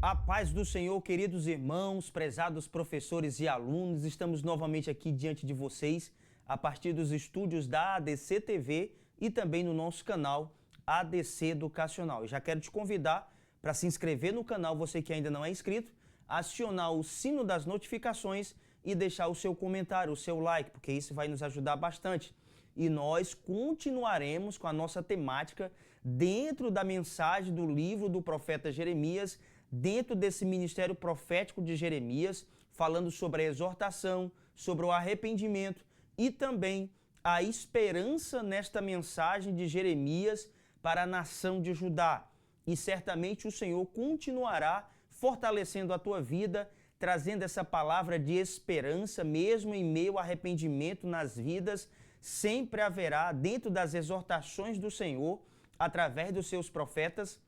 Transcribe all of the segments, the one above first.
A paz do Senhor, queridos irmãos, prezados professores e alunos, estamos novamente aqui diante de vocês, a partir dos estúdios da ADC TV e também no nosso canal ADC Educacional. Eu já quero te convidar para se inscrever no canal, você que ainda não é inscrito, acionar o sino das notificações e deixar o seu comentário, o seu like, porque isso vai nos ajudar bastante. E nós continuaremos com a nossa temática dentro da mensagem do livro do profeta Jeremias, dentro desse ministério profético de Jeremias, falando sobre a exortação, sobre o arrependimento e também a esperança nesta mensagem de Jeremias para a nação de Judá. E certamente o Senhor continuará fortalecendo a tua vida, trazendo essa palavra de esperança, mesmo em meio ao arrependimento nas vidas. Sempre haverá, dentro das exortações do Senhor, através dos seus profetas,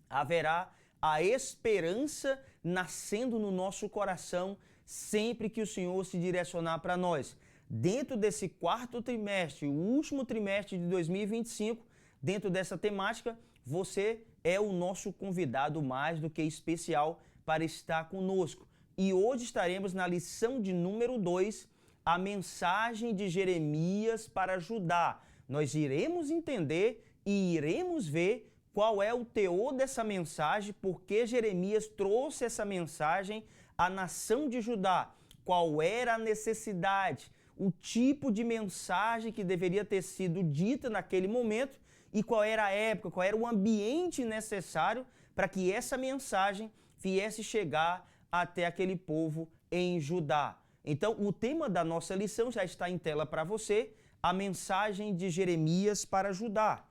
haverá a esperança nascendo no nosso coração sempre que o Senhor se direcionar para nós. Dentro desse quarto trimestre, o último trimestre de 2025, dentro dessa temática, você é o nosso convidado mais do que especial para estar conosco. E hoje estaremos na lição de número 2, a mensagem de Jeremias para Judá. Nós iremos entender e iremos ver qual é o teor dessa mensagem, por que Jeremias trouxe essa mensagem à nação de Judá, qual era a necessidade, o tipo de mensagem que deveria ter sido dita naquele momento e qual era a época, qual era o ambiente necessário para que essa mensagem viesse chegar até aquele povo em Judá. Então, o tema da nossa lição já está em tela para você, a mensagem de Jeremias para Judá.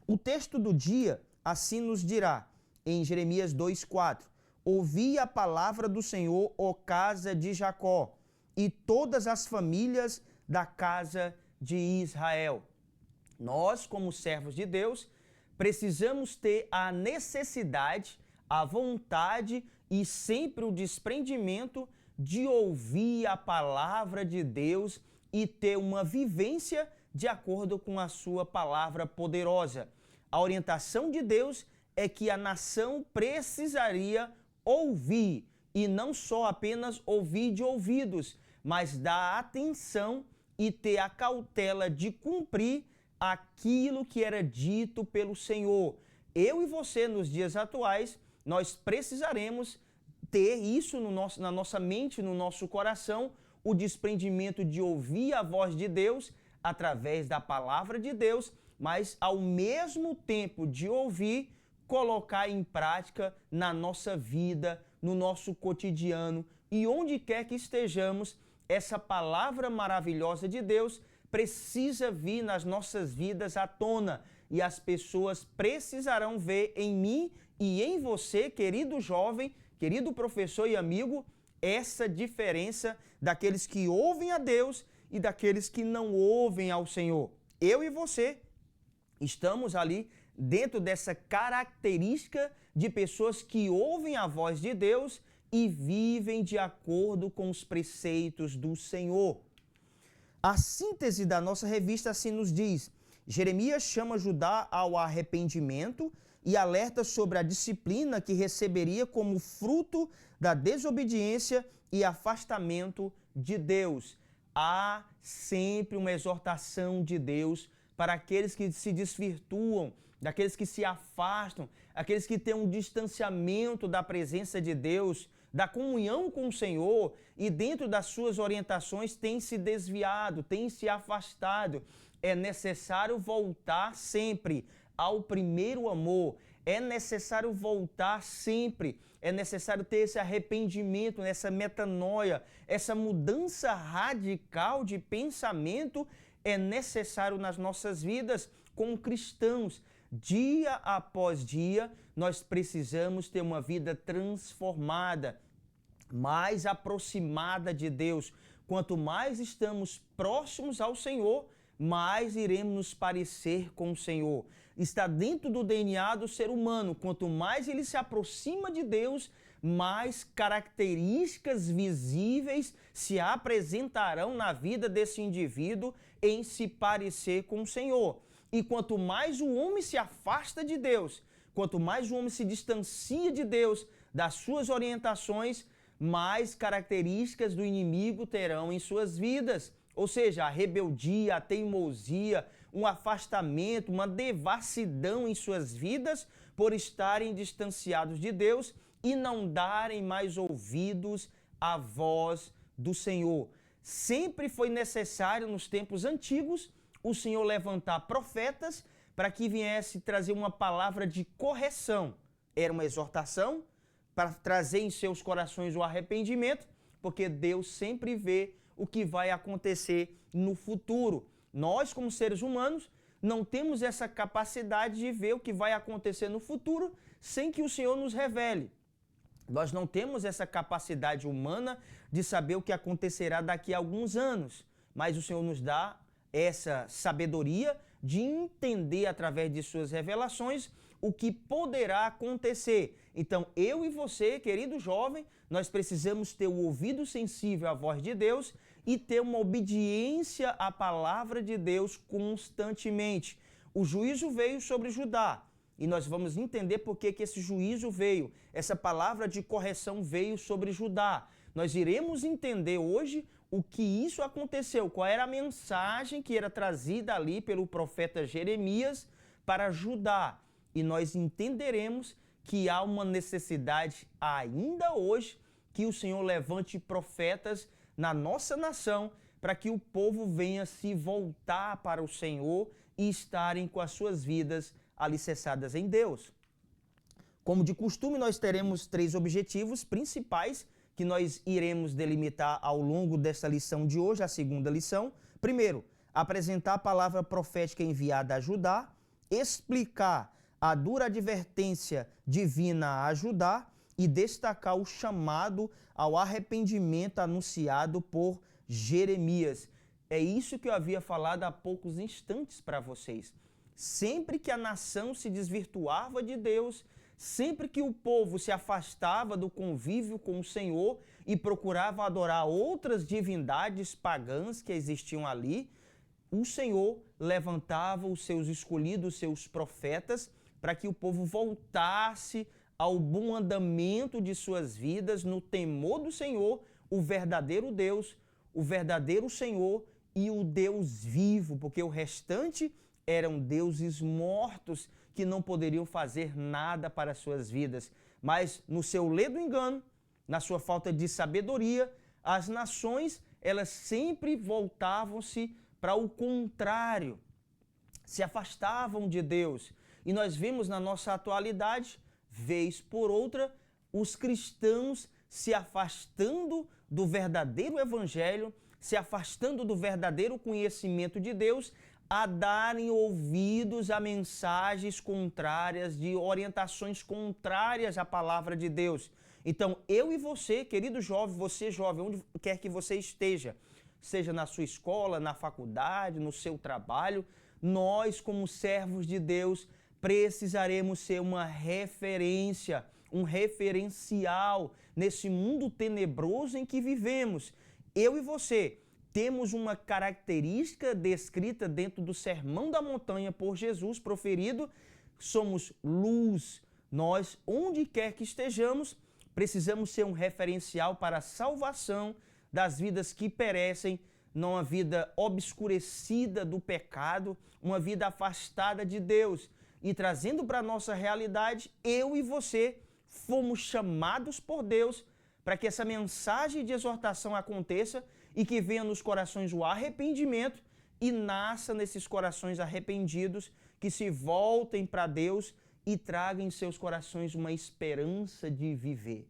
O texto do dia assim nos dirá, em Jeremias 2,4, ouvi a palavra do Senhor, ó casa de Jacó, e todas as famílias da casa de Israel. Nós, como servos de Deus, precisamos ter a necessidade, a vontade e sempre o desprendimento de ouvir a palavra de Deus e ter uma vivência de acordo com a sua palavra poderosa. A orientação de Deus é que a nação precisaria ouvir, e não só apenas ouvir de ouvidos, mas dar atenção e ter a cautela de cumprir aquilo que era dito pelo Senhor. Eu e você, nos dias atuais, nós precisaremos ter isso na nossa mente, no nosso coração, o desprendimento de ouvir a voz de Deus através da palavra de Deus, mas ao mesmo tempo de ouvir, colocar em prática na nossa vida, no nosso cotidiano e onde quer que estejamos, essa palavra maravilhosa de Deus precisa vir nas nossas vidas à tona e as pessoas precisarão ver em mim e em você, querido jovem, querido professor e amigo, essa diferença daqueles que ouvem a Deus e daqueles que não ouvem ao Senhor. Eu e você estamos ali dentro dessa característica de pessoas que ouvem a voz de Deus e vivem de acordo com os preceitos do Senhor. A síntese da nossa revista assim nos diz: Jeremias chama Judá ao arrependimento e alerta sobre a disciplina que receberia como fruto da desobediência e afastamento de Deus. Há sempre uma exortação de Deus para aqueles que se desvirtuam, daqueles que se afastam, aqueles que têm um distanciamento da presença de Deus, da comunhão com o Senhor e dentro das suas orientações têm se desviado, têm se afastado. É necessário voltar sempre ao primeiro amor, é necessário voltar sempre, é necessário ter esse arrependimento, essa metanoia, essa mudança radical de pensamento é necessário nas nossas vidas como cristãos. Dia após dia, nós precisamos ter uma vida transformada, mais aproximada de Deus. Quanto mais estamos próximos ao Senhor, mais iremos nos parecer com o Senhor. Está dentro do DNA do ser humano. Quanto mais ele se aproxima de Deus, mais características visíveis se apresentarão na vida desse indivíduo em se parecer com o Senhor. E quanto mais o homem se afasta de Deus, quanto mais o homem se distancia de Deus, das suas orientações, mais características do inimigo terão em suas vidas. Ou seja, a rebeldia, a teimosia, um afastamento, uma devassidão em suas vidas por estarem distanciados de Deus e não darem mais ouvidos à voz do Senhor. Sempre foi necessário, nos tempos antigos, o Senhor levantar profetas para que viesse trazer uma palavra de correção. Era uma exortação para trazer em seus corações o arrependimento, porque Deus sempre vê o que vai acontecer no futuro. Nós, como seres humanos, não temos essa capacidade de ver o que vai acontecer no futuro sem que o Senhor nos revele. Nós não temos essa capacidade humana de saber o que acontecerá daqui a alguns anos, mas o Senhor nos dá essa sabedoria de entender através de suas revelações o que poderá acontecer. Então, eu e você, querido jovem, nós precisamos ter o ouvido sensível à voz de Deus e ter uma obediência à palavra de Deus constantemente. O juízo veio sobre Judá e nós vamos entender por que esse juízo veio. Essa palavra de correção veio sobre Judá. Nós iremos entender hoje o que isso aconteceu, qual era a mensagem que era trazida ali pelo profeta Jeremias para Judá. E nós entenderemos que há uma necessidade ainda hoje que o Senhor levante profetas na nossa nação para que o povo venha se voltar para o Senhor e estarem com as suas vidas alicerçadas em Deus. Como de costume, nós teremos 3 objetivos principais que nós iremos delimitar ao longo desta lição de hoje, a segunda lição. Primeiro, apresentar a palavra profética enviada a Judá, explicar a dura advertência divina a Judá e destacar o chamado ao arrependimento anunciado por Jeremias. É isso que eu havia falado há poucos instantes para vocês. Sempre que a nação se desvirtuava de Deus, sempre que o povo se afastava do convívio com o Senhor e procurava adorar outras divindades pagãs que existiam ali, o Senhor levantava os seus escolhidos, os seus profetas, para que o povo voltasse ao bom andamento de suas vidas, no temor do Senhor, o verdadeiro Deus, o verdadeiro Senhor e o Deus vivo, porque o restante eram deuses mortos que não poderiam fazer nada para as suas vidas. Mas no seu ledo engano, na sua falta de sabedoria, as nações, elas sempre voltavam-se para o contrário, se afastavam de Deus. E nós vemos na nossa atualidade, vez por outra, os cristãos se afastando do verdadeiro evangelho, se afastando do verdadeiro conhecimento de Deus, a darem ouvidos a mensagens contrárias, de orientações contrárias à palavra de Deus. Então, eu e você, querido jovem, você jovem, onde quer que você esteja, seja na sua escola, na faculdade, no seu trabalho, nós, como servos de Deus, precisaremos ser uma referência, um referencial nesse mundo tenebroso em que vivemos. Eu e você temos uma característica descrita dentro do Sermão da Montanha por Jesus proferido, somos luz. Nós, onde quer que estejamos, precisamos ser um referencial para a salvação das vidas que perecem, numa vida obscurecida do pecado, uma vida afastada de Deus. E trazendo para a nossa realidade, eu e você fomos chamados por Deus para que essa mensagem de exortação aconteça e que venha nos corações o arrependimento e nasça nesses corações arrependidos que se voltem para Deus e tragam em seus corações uma esperança de viver.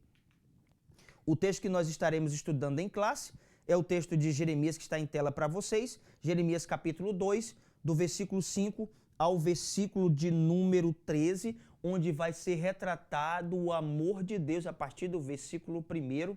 O texto que nós estaremos estudando em classe é o texto de Jeremias que está em tela para vocês, Jeremias capítulo 2, do versículo 5 ao versículo de número 13, onde vai ser retratado o amor de Deus a partir do versículo 1,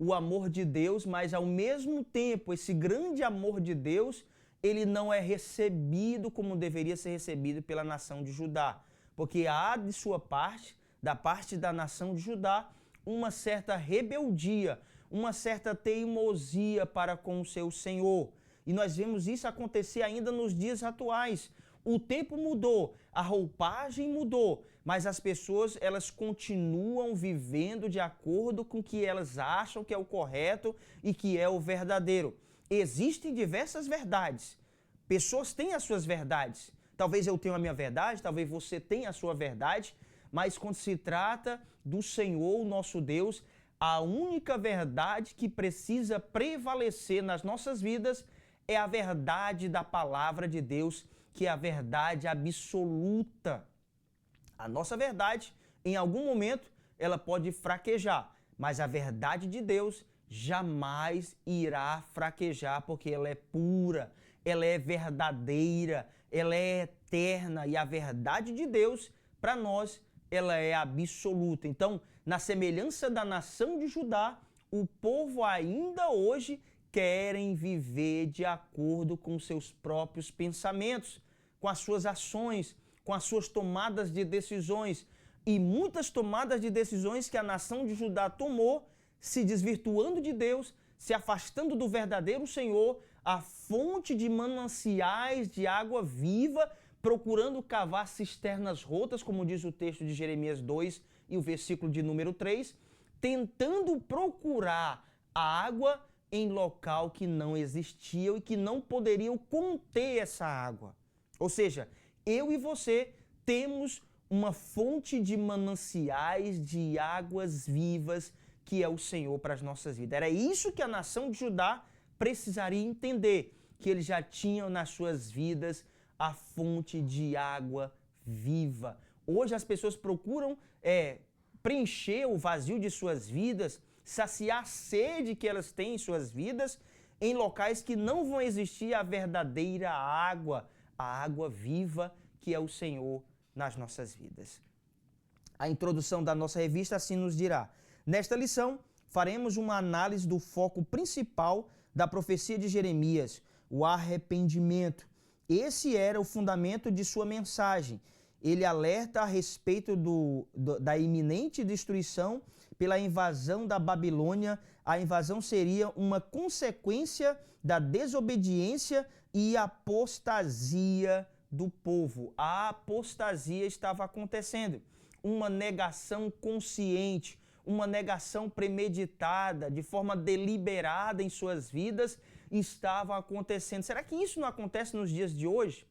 o amor de Deus, mas ao mesmo tempo esse grande amor de Deus, ele não é recebido como deveria ser recebido pela nação de Judá, porque há de sua parte, da parte da nação de Judá, uma certa rebeldia, uma certa teimosia para com o seu Senhor. E nós vemos isso acontecer ainda nos dias atuais. O tempo mudou, a roupagem mudou, mas as pessoas elas continuam vivendo de acordo com o que elas acham que é o correto e que é o verdadeiro. Existem diversas verdades. Pessoas têm as suas verdades. Talvez eu tenha a minha verdade, talvez você tenha a sua verdade, mas quando se trata do Senhor, o nosso Deus, a única verdade que precisa prevalecer nas nossas vidas é a verdade da palavra de Deus, que é a verdade absoluta. A nossa verdade, em algum momento, ela pode fraquejar, mas a verdade de Deus jamais irá fraquejar, porque ela é pura, ela é verdadeira, ela é eterna, e a verdade de Deus, para nós, ela é absoluta. Então, na semelhança da nação de Judá, o povo ainda hoje querem viver de acordo com seus próprios pensamentos, com as suas ações, com as suas tomadas de decisões. E muitas tomadas de decisões que a nação de Judá tomou, se desvirtuando de Deus, se afastando do verdadeiro Senhor, a fonte de mananciais de água viva, procurando cavar cisternas rotas, como diz o texto de Jeremias 2 e o versículo de número 3, tentando procurar a água em local que não existia e que não poderiam conter essa água. Ou seja, eu e você temos uma fonte de mananciais de águas vivas que é o Senhor para as nossas vidas. Era isso que a nação de Judá precisaria entender, que eles já tinham nas suas vidas a fonte de água viva. Hoje as pessoas procuram preencher o vazio de suas vidas, saciar a sede que elas têm em suas vidas, em locais que não vão existir a verdadeira água, a água viva que é o Senhor nas nossas vidas. A introdução da nossa revista assim nos dirá: nesta lição, faremos uma análise do foco principal da profecia de Jeremias, o arrependimento. Esse era o fundamento de sua mensagem. Ele alerta a respeito da iminente destruição pela invasão da Babilônia. A invasão seria uma consequência da desobediência e apostasia do povo. A apostasia estava acontecendo. Uma negação consciente, uma negação premeditada, de forma deliberada em suas vidas, estava acontecendo. Será que isso não acontece nos dias de hoje?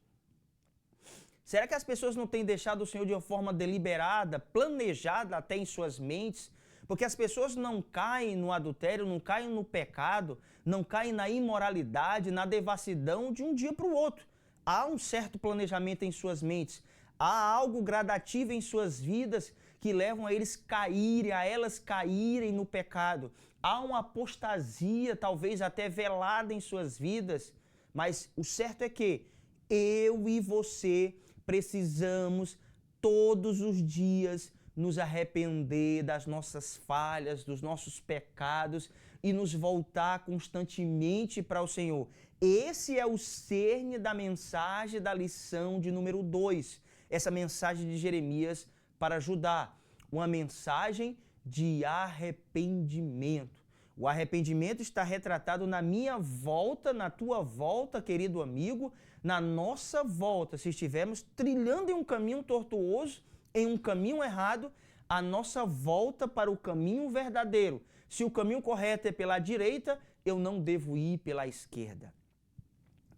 Será que as pessoas não têm deixado o Senhor de uma forma deliberada, planejada até em suas mentes? Porque as pessoas não caem no adultério, não caem no pecado, não caem na imoralidade, na devassidão de um dia para o outro. Há um certo planejamento em suas mentes, há algo gradativo em suas vidas que levam a elas caírem no pecado. Há uma apostasia, talvez até velada em suas vidas, mas o certo é que eu e você precisamos todos os dias nos arrepender das nossas falhas, dos nossos pecados e nos voltar constantemente para o Senhor. Esse é o cerne da mensagem da lição de número 2, essa mensagem de Jeremias para Judá, uma mensagem de arrependimento. O arrependimento está retratado na minha volta, na tua volta, querido amigo, na nossa volta. Se estivermos trilhando em um caminho tortuoso, em um caminho errado, a nossa volta para o caminho verdadeiro. Se o caminho correto é pela direita, eu não devo ir pela esquerda.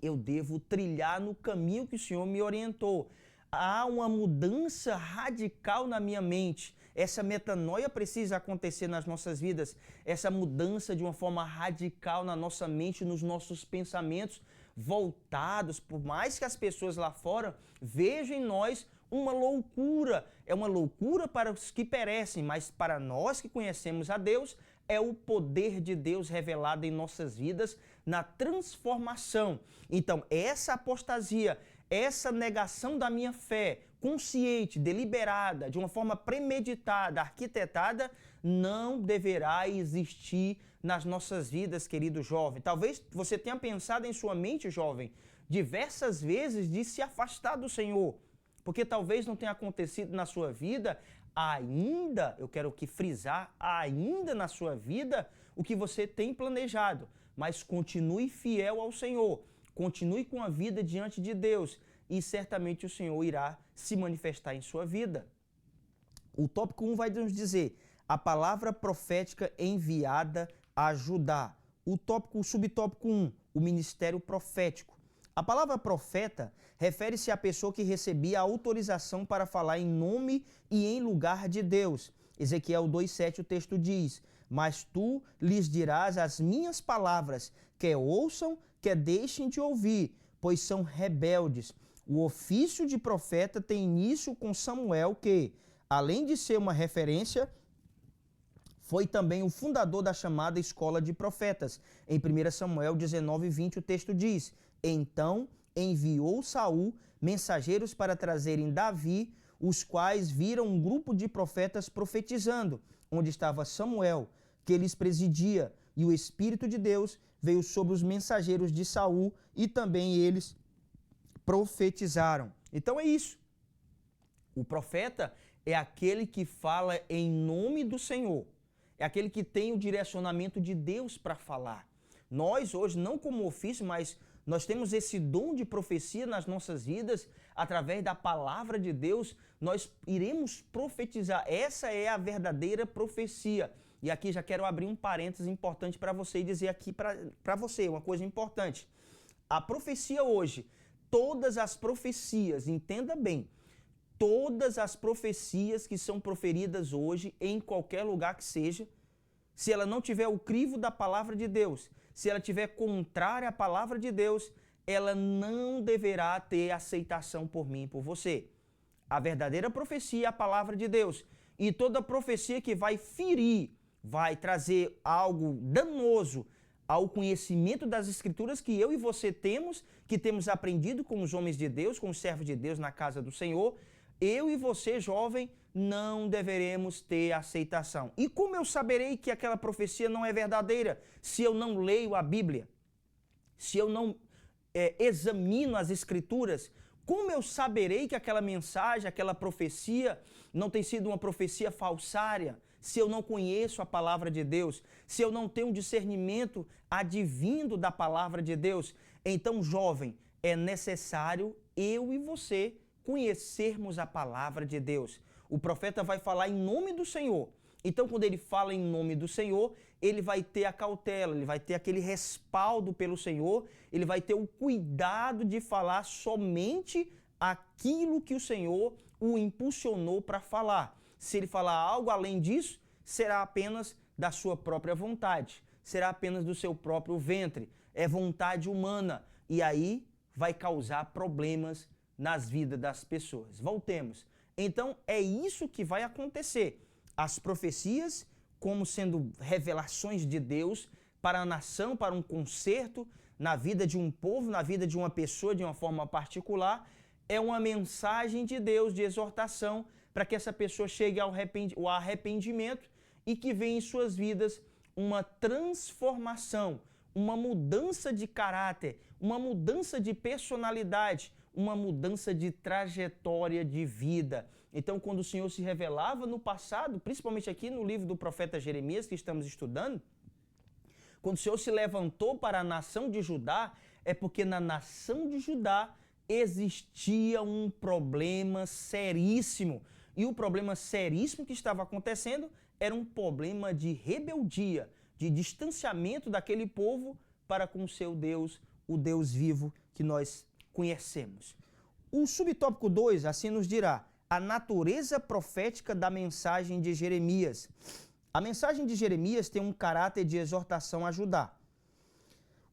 Eu devo trilhar no caminho que o Senhor me orientou. Há uma mudança radical na minha mente. Essa metanoia precisa acontecer nas nossas vidas. Essa mudança de uma forma radical na nossa mente, nos nossos pensamentos voltados. Por mais que as pessoas lá fora vejam em nós uma loucura. É uma loucura para os que perecem, mas para nós que conhecemos a Deus, é o poder de Deus revelado em nossas vidas na transformação. Então, essa apostasia, essa negação da minha fé, consciente, deliberada, de uma forma premeditada, arquitetada, não deverá existir nas nossas vidas, querido jovem. Talvez você tenha pensado em sua mente, jovem, diversas vezes de se afastar do Senhor, porque talvez não tenha acontecido na sua vida ainda, eu quero que frisar, ainda na sua vida, o que você tem planejado, mas continue fiel ao Senhor. Continue com a vida diante de Deus e certamente o Senhor irá se manifestar em sua vida. O tópico 1 vai nos dizer a palavra profética enviada a Judá. O subtópico 1, o ministério profético. A palavra profeta refere-se à pessoa que recebia a autorização para falar em nome e em lugar de Deus. Ezequiel 2,7 o texto diz: mas tu lhes dirás as minhas palavras, quer ouçam, quer deixem de ouvir, pois são rebeldes. O ofício de profeta tem início com Samuel, que, além de ser uma referência, foi também o fundador da chamada escola de profetas. Em 1 Samuel 19:20 o texto diz: então enviou Saul mensageiros para trazerem Davi, os quais viram um grupo de profetas profetizando, onde estava Samuel, que eles presidia, e o Espírito de Deus veio sobre os mensageiros de Saul e também eles profetizaram. Então é isso. O profeta é aquele que fala em nome do Senhor. É aquele que tem o direcionamento de Deus para falar. Nós hoje, não como ofício, mas nós temos esse dom de profecia nas nossas vidas, através da palavra de Deus, nós iremos profetizar. Essa é a verdadeira profecia. E aqui já quero abrir um parênteses importante para você e dizer aqui para você uma coisa importante. A profecia hoje, todas as profecias, entenda bem, todas as profecias que são proferidas hoje, em qualquer lugar que seja, se ela não tiver o crivo da palavra de Deus, se ela tiver contrária à palavra de Deus, ela não deverá ter aceitação por mim e por você. A verdadeira profecia é a palavra de Deus. E toda profecia que vai ferir, vai trazer algo danoso ao conhecimento das Escrituras que eu e você temos, que temos aprendido com os homens de Deus, com os servos de Deus na casa do Senhor, eu e você, jovem, não deveremos ter aceitação. E como eu saberei que aquela profecia não é verdadeira? Se eu não leio a Bíblia, se eu não examino as Escrituras, como eu saberei que aquela mensagem, aquela profecia não tem sido uma profecia falsária? Se eu não conheço a palavra de Deus, se eu não tenho um discernimento advindo da palavra de Deus, então, jovem, é necessário eu e você conhecermos a palavra de Deus. O profeta vai falar em nome do Senhor. Então, quando ele fala em nome do Senhor, ele vai ter a cautela, ele vai ter aquele respaldo pelo Senhor, ele vai ter o cuidado de falar somente aquilo que o Senhor o impulsionou para falar. Se ele falar algo além disso, será apenas da sua própria vontade, será apenas do seu próprio ventre, é vontade humana, e aí vai causar problemas nas vidas das pessoas. Voltemos. Então, é isso que vai acontecer. As profecias, como sendo revelações de Deus para a nação, para um concerto, na vida de um povo, na vida de uma pessoa, de uma forma particular, é uma mensagem de Deus, de exortação, para que essa pessoa chegue ao arrependimento e que venha em suas vidas uma transformação, uma mudança de caráter, uma mudança de personalidade, uma mudança de trajetória de vida. Então, quando o Senhor se revelava no passado, principalmente aqui no livro do profeta Jeremias, que estamos estudando, quando o Senhor se levantou para a nação de Judá, é porque na nação de Judá existia um problema seríssimo. E o problema seríssimo que estava acontecendo era um problema de rebeldia, de distanciamento daquele povo para com o seu Deus, o Deus vivo que nós conhecemos. O subtópico 2 assim nos dirá: a natureza profética da mensagem de Jeremias. A mensagem de Jeremias tem um caráter de exortação a Judá.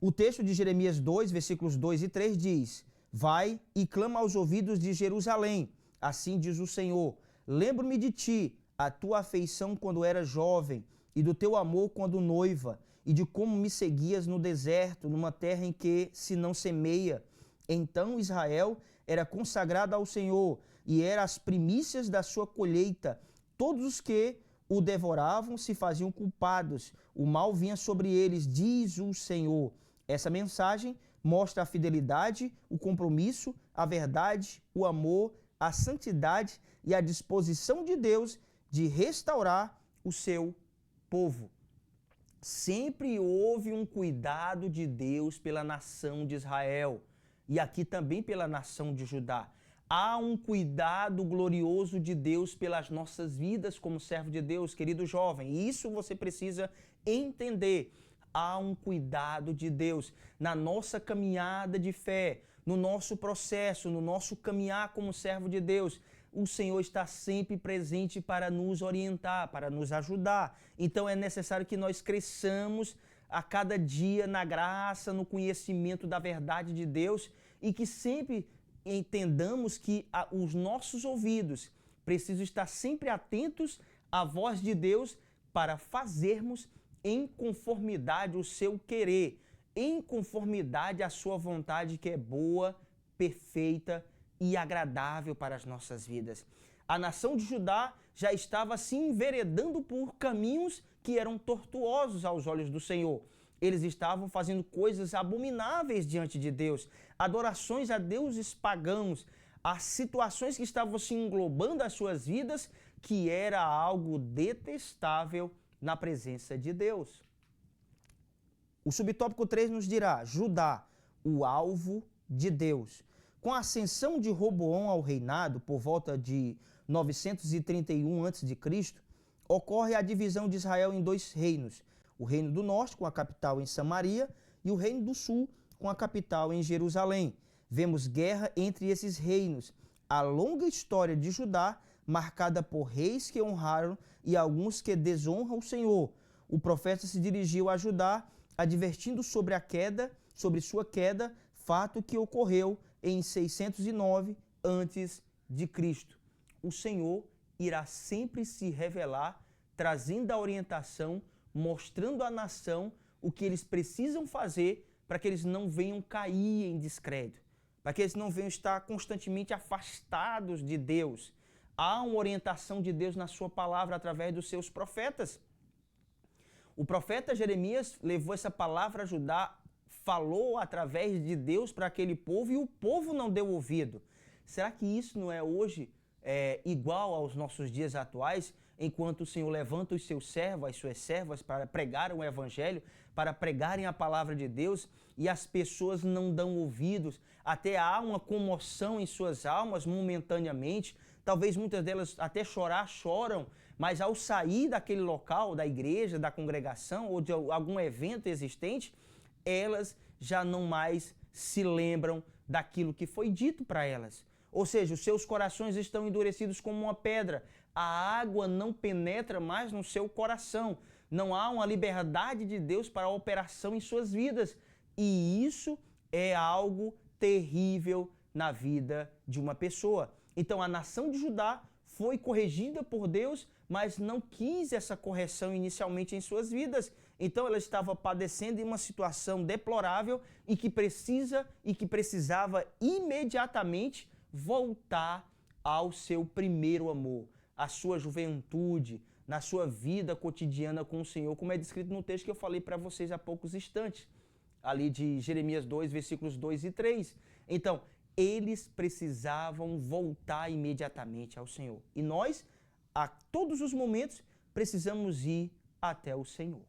O texto de Jeremias 2, versículos 2 e 3 diz: vai e clama aos ouvidos de Jerusalém, assim diz o Senhor, lembro-me de ti, a tua afeição quando era jovem, e do teu amor quando noiva, e de como me seguias no deserto, numa terra em que se não semeia. Então Israel era consagrado ao Senhor, e era as primícias da sua colheita. Todos os que o devoravam se faziam culpados, o mal vinha sobre eles, diz o Senhor. Essa mensagem mostra a fidelidade, o compromisso, a verdade, o amor, a santidade e a disposição de Deus de restaurar o seu povo. Sempre houve um cuidado de Deus pela nação de Israel e aqui também pela nação de Judá. Há um cuidado glorioso de Deus pelas nossas vidas como servo de Deus, querido jovem. E isso você precisa entender. Há um cuidado de Deus na nossa caminhada de fé, no nosso processo, no nosso caminhar como servo de Deus. O Senhor está sempre presente para nos orientar, para nos ajudar. Então é necessário que nós cresçamos a cada dia na graça, no conhecimento da verdade de Deus e que sempre entendamos que os nossos ouvidos precisam estar sempre atentos à voz de Deus para fazermos em conformidade o seu querer, em conformidade à sua vontade que é boa, perfeita e agradável para as nossas vidas. A nação de Judá já estava se enveredando por caminhos que eram tortuosos aos olhos do Senhor. Eles estavam fazendo coisas abomináveis diante de Deus, adorações a deuses pagãos, as situações que estavam se englobando as suas vidas, que era algo detestável na presença de Deus. O subtópico 3 nos dirá: Judá, o alvo de Deus. Com a ascensão de Roboão ao reinado, por volta de 931 a.C., ocorre a divisão de Israel em dois reinos: o reino do norte, com a capital em Samaria, e o reino do sul, com a capital em Jerusalém. Vemos guerra entre esses reinos. A longa história de Judá, marcada por reis que honraram e alguns que desonram o Senhor. O profeta se dirigiu a Judá, advertindo sobre sua queda, fato que ocorreu em 609 a.C. O Senhor irá sempre se revelar, trazendo a orientação, mostrando à nação o que eles precisam fazer para que eles não venham cair em descrédito, para que eles não venham estar constantemente afastados de Deus. Há uma orientação de Deus na sua palavra através dos seus profetas. O profeta Jeremias levou essa palavra a Judá, falou através de Deus para aquele povo e o povo não deu ouvido. Será que isso não é hoje igual aos nossos dias atuais, enquanto o Senhor levanta os seus servos, as suas servas para pregar o evangelho, para pregarem a palavra de Deus e as pessoas não dão ouvidos, até há uma comoção em suas almas momentaneamente, talvez muitas delas até choram, mas ao sair daquele local, da igreja, da congregação ou de algum evento existente, elas já não mais se lembram daquilo que foi dito para elas. Ou seja, os seus corações estão endurecidos como uma pedra. A água não penetra mais no seu coração. Não há uma liberdade de Deus para a operação em suas vidas. E isso é algo terrível na vida de uma pessoa. Então a nação de Judá foi corrigida por Deus, mas não quis essa correção inicialmente em suas vidas. Então ela estava padecendo em uma situação deplorável e que precisava imediatamente voltar ao seu primeiro amor, à sua juventude, na sua vida cotidiana com o Senhor, como é descrito no texto que eu falei para vocês há poucos instantes, ali de Jeremias 2, versículos 2 e 3. Então, eles precisavam voltar imediatamente ao Senhor. E nós, a todos os momentos, precisamos ir até o Senhor.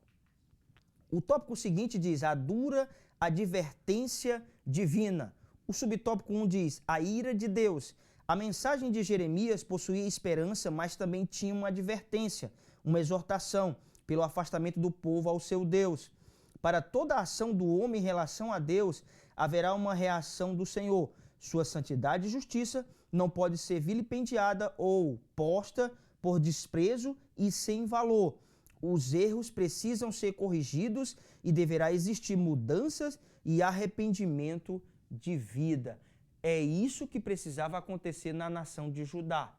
O tópico seguinte diz: a dura advertência divina. O subtópico 1 diz: a ira de Deus. A mensagem de Jeremias possuía esperança, mas também tinha uma advertência, uma exortação pelo afastamento do povo ao seu Deus. Para toda a ação do homem em relação a Deus, haverá uma reação do Senhor. Sua santidade e justiça não pode ser vilipendiada ou posta por desprezo e sem valor. Os erros precisam ser corrigidos e deverá existir mudanças e arrependimento de vida. É isso que precisava acontecer na nação de Judá,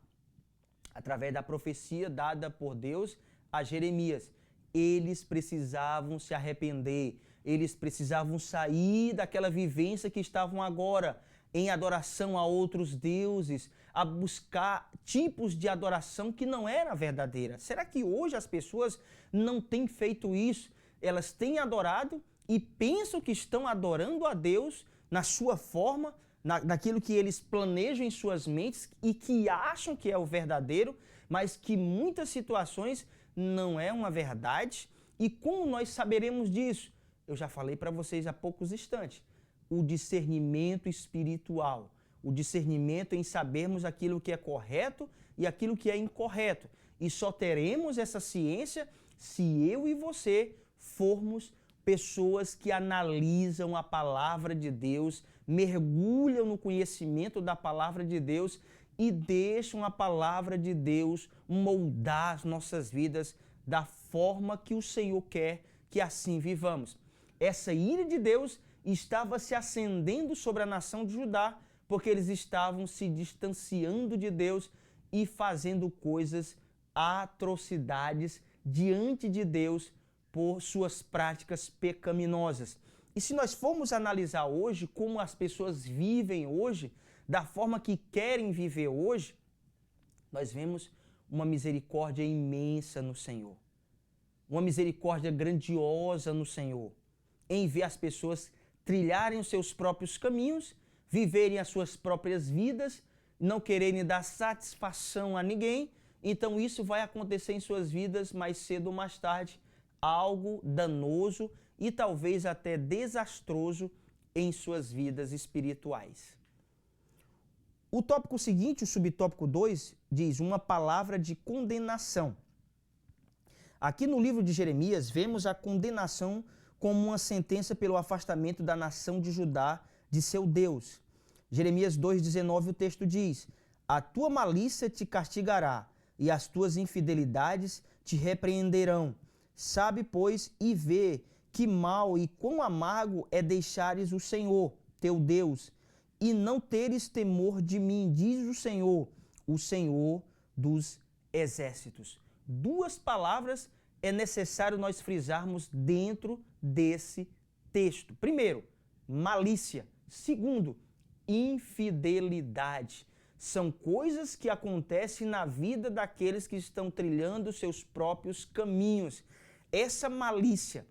através da profecia dada por Deus a Jeremias. Eles precisavam se arrepender, eles precisavam sair daquela vivência que estavam agora, em adoração a outros deuses, a buscar tipos de adoração que não era verdadeira. Será que hoje as pessoas não têm feito isso? Elas têm adorado e pensam que estão adorando a Deus na sua forma, naquilo que eles planejam em suas mentes e que acham que é o verdadeiro, mas que em muitas situações não é uma verdade E como nós saberemos disso? Eu já falei para vocês há poucos instantes. O discernimento espiritual. O discernimento em sabermos aquilo que é correto e aquilo que é incorreto. E só teremos essa ciência se eu e você formos pessoas que analisam a palavra de Deus, mergulham no conhecimento da palavra de Deus e deixam a palavra de Deus moldar as nossas vidas da forma que o Senhor quer que assim vivamos. Essa ira de Deus estava se acendendo sobre a nação de Judá, porque eles estavam se distanciando de Deus e fazendo coisas, atrocidades diante de Deus por suas práticas pecaminosas. E se nós formos analisar hoje como as pessoas vivem hoje, da forma que querem viver hoje, nós vemos uma misericórdia imensa no Senhor. Uma misericórdia grandiosa no Senhor, em ver as pessoas trilharem os seus próprios caminhos, viverem as suas próprias vidas, não quererem dar satisfação a ninguém. Então isso vai acontecer em suas vidas mais cedo ou mais tarde, algo danoso e talvez até desastroso em suas vidas espirituais. O tópico seguinte, o subtópico 2, diz uma palavra de condenação. Aqui no livro de Jeremias, vemos a condenação como uma sentença pelo afastamento da nação de Judá de seu Deus. Jeremias 2,19, o texto diz: a tua malícia te castigará, e as tuas infidelidades te repreenderão. Sabe, pois, e vê que mal e quão amargo é deixares o Senhor, teu Deus, e não teres temor de mim, diz o Senhor dos exércitos. Duas palavras é necessário nós frisarmos dentro desse texto. Primeiro, malícia. Segundo, infidelidade. São coisas que acontecem na vida daqueles que estão trilhando seus próprios caminhos. Essa malícia,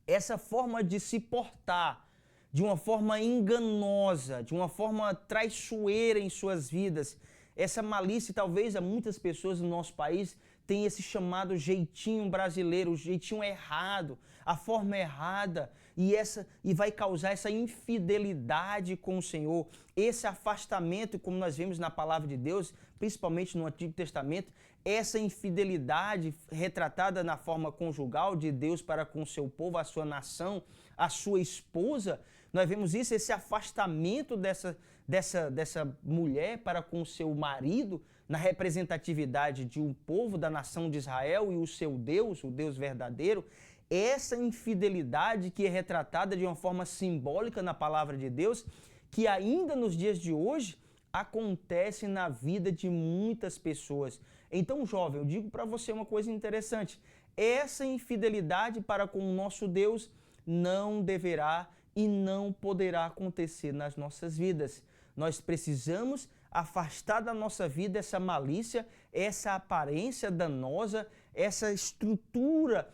essa forma de se portar de uma forma enganosa, de uma forma traiçoeira em suas vidas, essa malícia, talvez a muitas pessoas no nosso país tem esse chamado jeitinho brasileiro, o jeitinho errado, a forma errada, e vai causar essa infidelidade com o Senhor, esse afastamento, como nós vemos na palavra de Deus, principalmente no Antigo Testamento, essa infidelidade retratada na forma conjugal de Deus para com o seu povo, a sua nação, a sua esposa. Nós vemos isso, esse afastamento dessa mulher para com o seu marido, na representatividade de um povo da nação de Israel e o seu Deus, o Deus verdadeiro. Essa infidelidade que é retratada de uma forma simbólica na palavra de Deus, que ainda nos dias de hoje acontece na vida de muitas pessoas. Então, jovem, eu digo para você uma coisa interessante. Essa infidelidade para com o nosso Deus não deverá e não poderá acontecer nas nossas vidas. Nós precisamos afastar da nossa vida essa malícia, essa aparência danosa, essa estrutura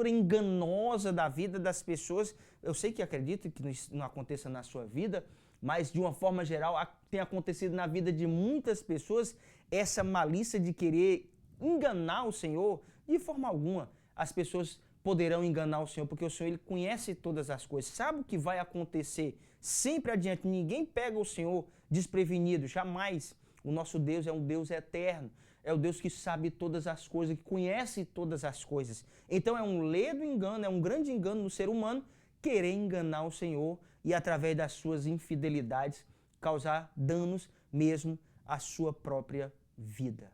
enganosa da vida das pessoas. Eu sei que acredito que isso não aconteça na sua vida, mas de uma forma geral tem acontecido na vida de muitas pessoas essa malícia de querer enganar o Senhor. De forma alguma as pessoas poderão enganar o Senhor, porque o Senhor ele conhece todas as coisas, sabe o que vai acontecer sempre adiante. Ninguém pega o Senhor desprevenido, jamais. O nosso Deus é um Deus eterno, é o Deus que sabe todas as coisas, que conhece todas as coisas. Então é um ledo engano, é um grande engano no ser humano querer enganar o Senhor e através das suas infidelidades causar danos mesmo à sua própria vida.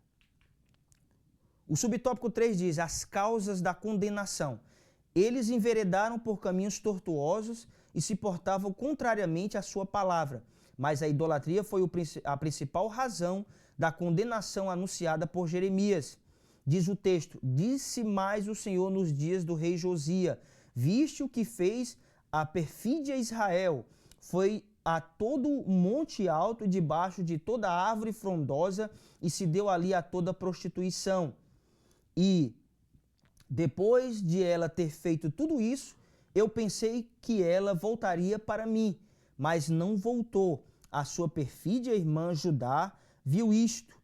O subtópico 3 diz, as causas da condenação. Eles enveredaram por caminhos tortuosos e se portavam contrariamente à sua palavra. Mas a idolatria foi a principal razão da condenação anunciada por Jeremias. Diz o texto, disse mais o Senhor nos dias do rei Josia, viste o que fez a perfídia Israel, foi a todo monte alto, debaixo de toda árvore frondosa, e se deu ali a toda prostituição. E depois de ela ter feito tudo isso, eu pensei que ela voltaria para mim, mas não voltou. A sua perfídia irmã Judá viu isto.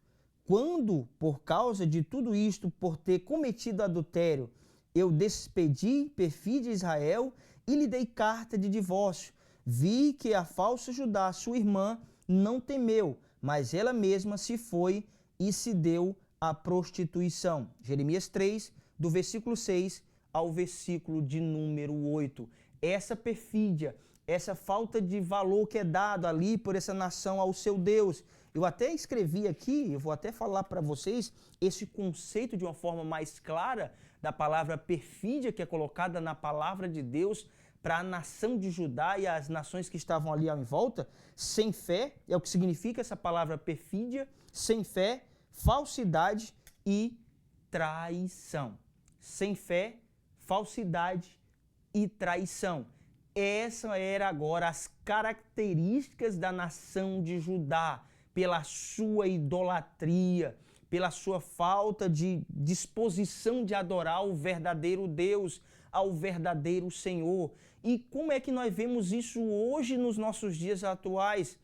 Quando, por causa de tudo isto, por ter cometido adultério, Eu despedi perfide Israel e lhe dei carta de divórcio. Vi que a falsa Judá, sua irmã, não temeu, mas ela mesma se foi e se deu à prostituição. Jeremias 3, do versículo 6 ao versículo de número 8. Essa perfídia, essa falta de valor que é dado ali por essa nação ao seu Deus. Eu até escrevi aqui, eu vou até falar para vocês esse conceito de uma forma mais clara da palavra perfídia que é colocada na palavra de Deus para a nação de Judá e as nações que estavam ali em volta. Sem fé, é o que significa essa palavra perfídia, sem fé, falsidade e traição. Sem fé, falsidade e traição. Essas eram agora as características da nação de Judá, pela sua idolatria, pela sua falta de disposição de adorar o verdadeiro Deus, ao verdadeiro Senhor. E como é que nós vemos isso hoje nos nossos dias atuais?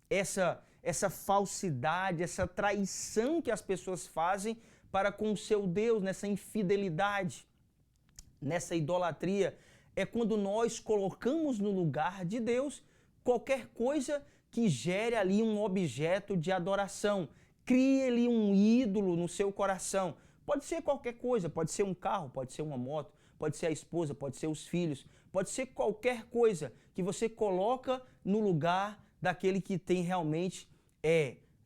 Essa falsidade, essa traição que as pessoas fazem para com o seu Deus, nessa infidelidade, nessa idolatria. É quando nós colocamos no lugar de Deus qualquer coisa que gere ali um objeto de adoração. Crie ali um ídolo no seu coração. Pode ser qualquer coisa, pode ser um carro, pode ser uma moto, pode ser a esposa, pode ser os filhos, pode ser qualquer coisa que você coloca no lugar daquele que tem realmente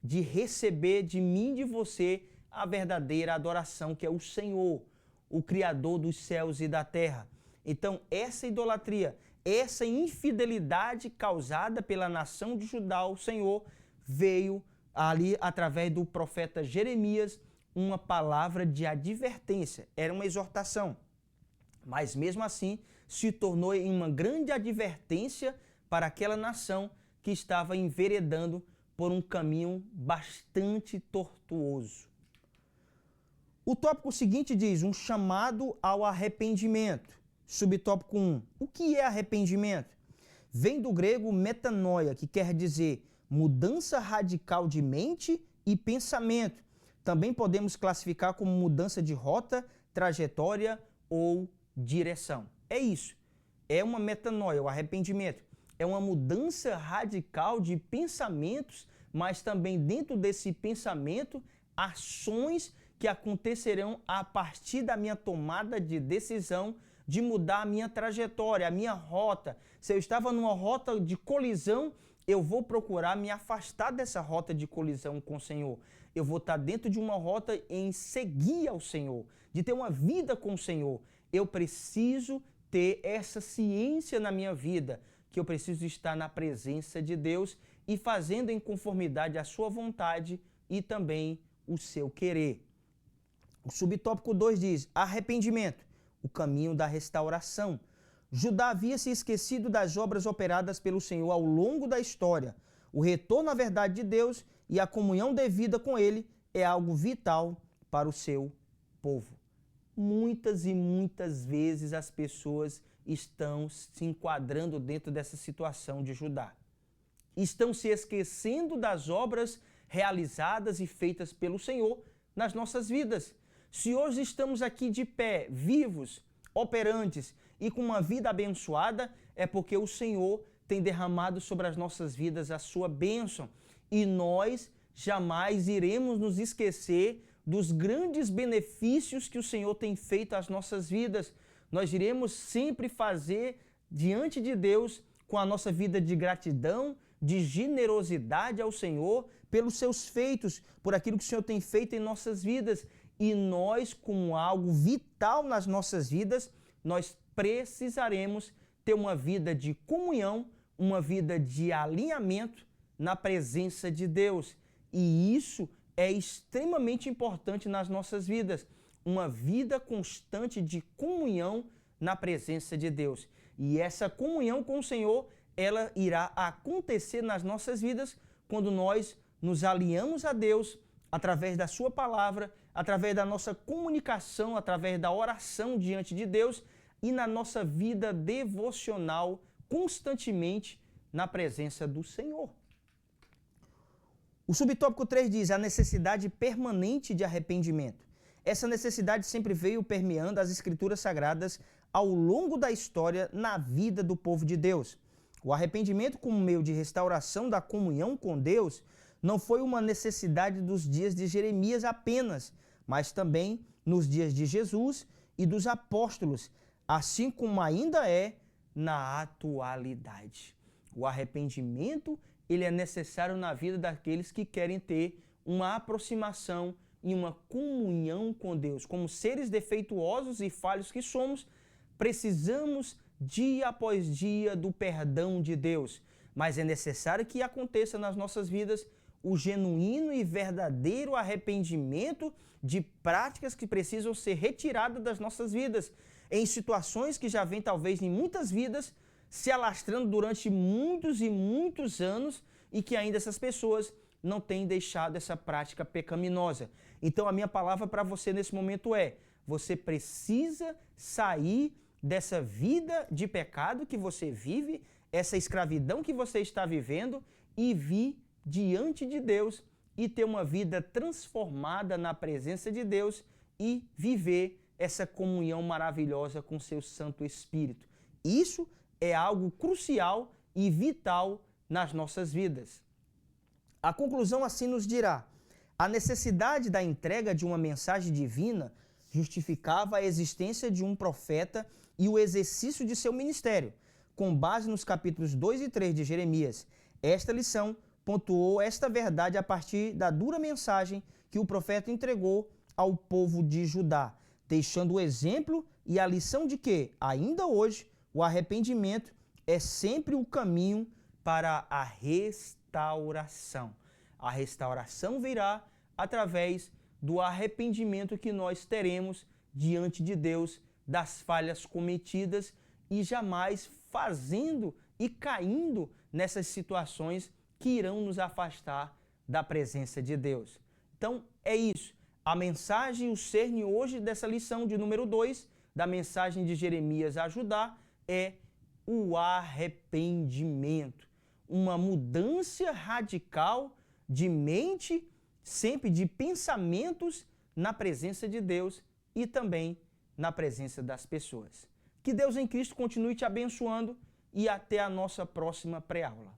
de receber de mim e de você a verdadeira adoração, que é o Senhor, o Criador dos céus e da terra. Então, essa idolatria, essa infidelidade causada pela nação de Judá ao Senhor, veio ali através do profeta Jeremias uma palavra de advertência, era uma exortação. Mas mesmo assim, se tornou uma grande advertência para aquela nação que estava enveredando por um caminho bastante tortuoso. O tópico seguinte diz, um chamado ao arrependimento. Subtópico 1. O que é arrependimento? Vem do grego metanoia, que quer dizer mudança radical de mente e pensamento. Também podemos classificar como mudança de rota, trajetória ou direção. É isso. É uma metanoia, o arrependimento. É uma mudança radical de pensamentos, mas também dentro desse pensamento, ações que acontecerão a partir da minha tomada de decisão de mudar a minha trajetória, a minha rota. Se eu estava numa rota de colisão, eu vou procurar me afastar dessa rota de colisão com o Senhor. Eu vou estar dentro de uma rota em seguir ao Senhor, de ter uma vida com o Senhor. Eu preciso ter essa ciência na minha vida, que eu preciso estar na presença de Deus e fazendo em conformidade a sua vontade e também o seu querer. O subtópico 2 diz, arrependimento, o caminho da restauração. Judá havia se esquecido das obras operadas pelo Senhor ao longo da história. O retorno à verdade de Deus e a comunhão devida com Ele é algo vital para o seu povo. Muitas e muitas vezes as pessoas estão se enquadrando dentro dessa situação de Judá. Estão se esquecendo das obras realizadas e feitas pelo Senhor nas nossas vidas. Se hoje estamos aqui de pé, vivos, operantes e com uma vida abençoada, é porque o Senhor tem derramado sobre as nossas vidas a sua bênção. E nós jamais iremos nos esquecer dos grandes benefícios que o Senhor tem feito às nossas vidas. Nós iremos sempre fazer diante de Deus com a nossa vida de gratidão, de generosidade ao Senhor, pelos seus feitos, por aquilo que o Senhor tem feito em nossas vidas. E nós, como algo vital nas nossas vidas, nós precisaremos ter uma vida de comunhão, uma vida de alinhamento na presença de Deus. E isso é extremamente importante nas nossas vidas. Uma vida constante de comunhão na presença de Deus. E essa comunhão com o Senhor, ela irá acontecer nas nossas vidas quando nós nos alinhamos a Deus através da sua palavra, através da nossa comunicação, através da oração diante de Deus e na nossa vida devocional constantemente na presença do Senhor. O subtópico 3 diz a necessidade permanente de arrependimento. essa necessidade sempre veio permeando as Escrituras Sagradas ao longo da história na vida do povo de Deus. O arrependimento como meio de restauração da comunhão com Deus não foi uma necessidade dos dias de Jeremias apenas, mas também nos dias de Jesus e dos apóstolos, assim como ainda é na atualidade. O arrependimento, ele é necessário na vida daqueles que querem ter uma aproximação e uma comunhão com Deus. Como seres defeituosos e falhos que somos, precisamos dia após dia do perdão de Deus, mas é necessário que aconteça nas nossas vidas o genuíno e verdadeiro arrependimento de práticas que precisam ser retiradas das nossas vidas, em situações que já vêm talvez em muitas vidas se alastrando durante muitos e muitos anos e que ainda essas pessoas não têm deixado essa prática pecaminosa. Então a minha palavra para você nesse momento é: você precisa sair dessa vida de pecado que você vive, essa escravidão que você está vivendo e vir diante de Deus e ter uma vida transformada na presença de Deus e viver essa comunhão maravilhosa com seu Santo Espírito. Isso é algo crucial e vital nas nossas vidas. A conclusão assim nos dirá: a necessidade da entrega de uma mensagem divina justificava a existência de um profeta e o exercício de seu ministério. Com base nos capítulos 2 e 3 de Jeremias, esta lição pontuou esta verdade a partir da dura mensagem que o profeta entregou ao povo de Judá, deixando o exemplo e a lição de que, ainda hoje, o arrependimento é sempre o caminho para a restauração. A restauração virá através do arrependimento que nós teremos diante de Deus das falhas cometidas e jamais fazendo e caindo nessas situações que irão nos afastar da presença de Deus. Então, é isso. A mensagem, o cerne hoje dessa lição de número 2, da mensagem de Jeremias a Judá, é o arrependimento. Uma mudança radical de mente, sempre de pensamentos na presença de Deus e também na presença das pessoas. Que Deus em Cristo continue te abençoando e até a nossa próxima pré-aula.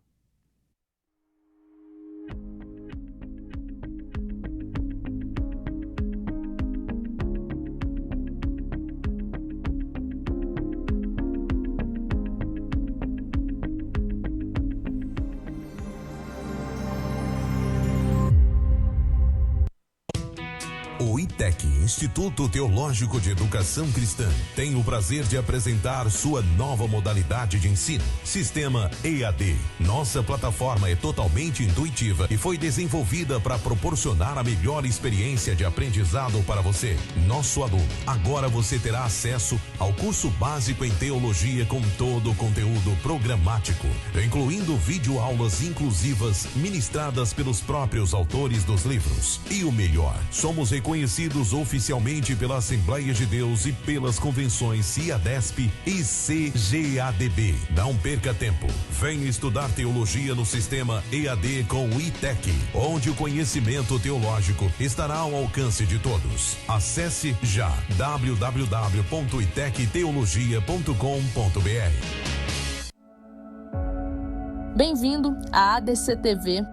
O ITEC, Instituto Teológico de Educação Cristã, tem o prazer de apresentar sua nova modalidade de ensino, Sistema EAD. Nossa plataforma é totalmente intuitiva e foi desenvolvida para proporcionar a melhor experiência de aprendizado para você, nosso aluno. Agora você terá acesso ao curso básico em teologia com todo o conteúdo programático, incluindo videoaulas inclusivas ministradas pelos próprios autores dos livros. E o melhor, somos reconhecidos oficialmente pela Assembleia de Deus e pelas convenções CIADESP e CGADB. Não perca tempo. Venha estudar teologia no sistema EAD com o ITEC, onde o conhecimento teológico estará ao alcance de todos. Acesse já www.itecteologia.com.br. Bem-vindo à ADC TV,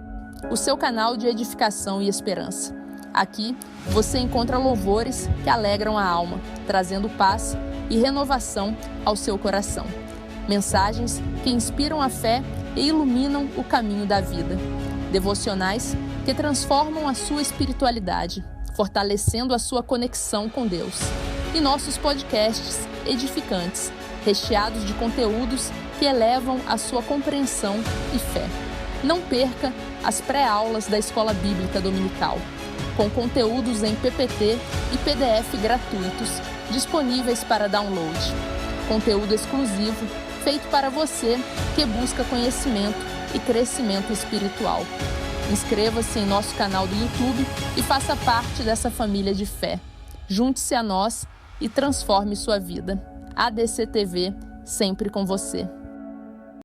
o seu canal de edificação e esperança. Aqui você encontra louvores que alegram a alma, trazendo paz e renovação ao seu coração. Mensagens que inspiram a fé e iluminam o caminho da vida. Devocionais que transformam a sua espiritualidade, fortalecendo a sua conexão com Deus. E nossos podcasts edificantes, recheados de conteúdos que elevam a sua compreensão e fé. Não perca as pré-aulas da Escola Bíblica Dominical, com conteúdos em PPT e PDF gratuitos, disponíveis para download. Conteúdo exclusivo, feito para você que busca conhecimento e crescimento espiritual. Inscreva-se em nosso canal do YouTube e faça parte dessa família de fé. Junte-se a nós e transforme sua vida. ADC TV, sempre com você.